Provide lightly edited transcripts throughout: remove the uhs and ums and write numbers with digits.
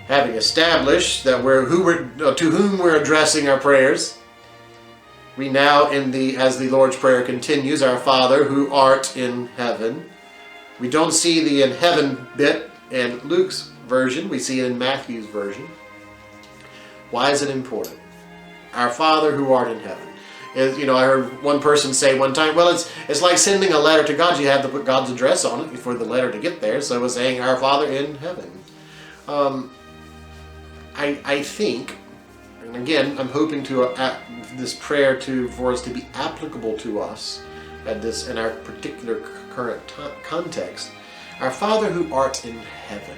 Having established that to whom we're addressing our prayers, we now, as the Lord's Prayer continues, our Father who art in heaven. We don't see the in heaven bit in Luke's version. We see it in Matthew's version. Why is it important? Our Father who art in heaven. I heard one person say one time, well, it's like sending a letter to God. You have to put God's address on it for the letter to get there. So it was saying, our Father in heaven. I think, and again, I'm hoping this prayer for us to be applicable to us in our particular current context. Our Father who art in heaven.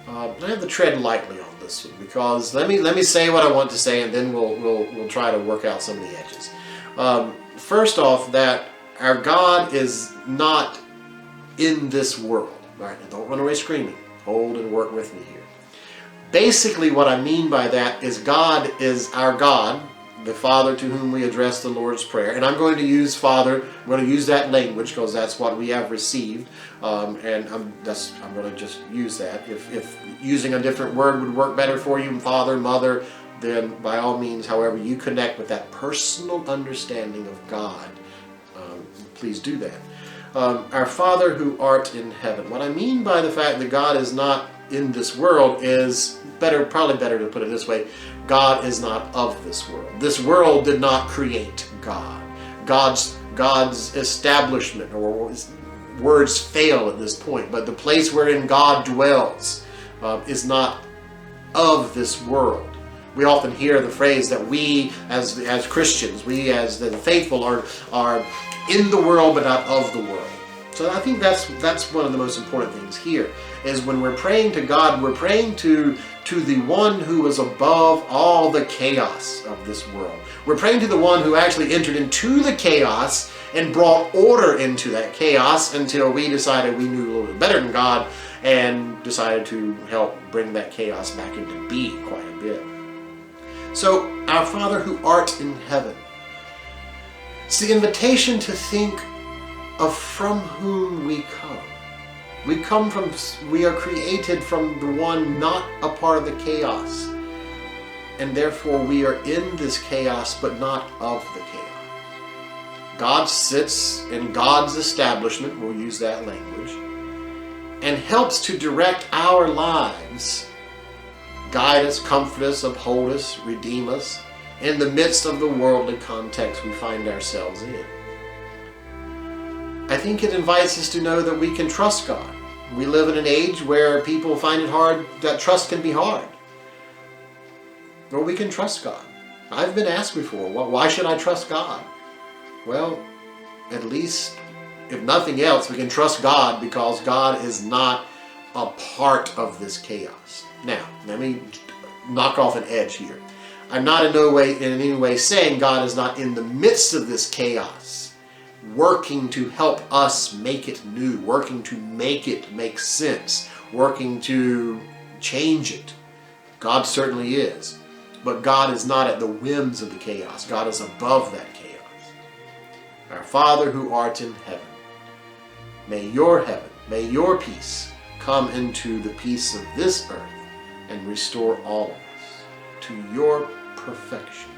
I have to tread lightly on this one, because let me say what I want to say, and then we'll try to work out some of the edges. First off, that our God is not in this world. All right, now don't run away screaming. Hold and work with me here. Basically, what I mean by that is God is our God, the Father to whom we address the Lord's Prayer. And I'm going to use Father, I'm going to use that language because that's what we have received. And I'm going to just use that. If using a different word would work better for you, Father, Mother, then by all means, however you connect with that personal understanding of God, please do that. Our Father who art in heaven. What I mean by the fact that God is not in this world is probably better to put it this way. God is not of this world. This world did not create God. God's establishment, or words fail at this point, but the place wherein God dwells is not of this world. We often hear the phrase that we as Christians, we as the faithful are in the world but not of the world. So I think that's one of the most important things here, is when we're praying to God, we're praying to the one who is above all the chaos of this world. We're praying to the one who actually entered into the chaos and brought order into that chaos until we decided we knew a little bit better than God and decided to help bring that chaos back into being quite a bit. So, our Father who art in heaven. It's the invitation to think of from whom we come. We are created from the one not a part of the chaos. And therefore we are in this chaos but not of the chaos. God sits in God's establishment, we'll use that language, and helps to direct our lives, guide us, comfort us, uphold us, redeem us in the midst of the worldly context we find ourselves in. I think it invites us to know that we can trust God. We live in an age where people find it hard, that trust can be hard. Or we can trust God. I've been asked before, why should I trust God? Well, at least, if nothing else, we can trust God because God is not a part of this chaos. Now, let me knock off an edge here. I'm not in any way saying God is not in the midst of this chaos, working to help us make it new, working to make it make sense, working to change it. God certainly is. But God is not at the whims of the chaos. God is above that chaos. Our Father who art in heaven, may your heaven, may your peace come into the peace of this earth and restore all of us to your perfection.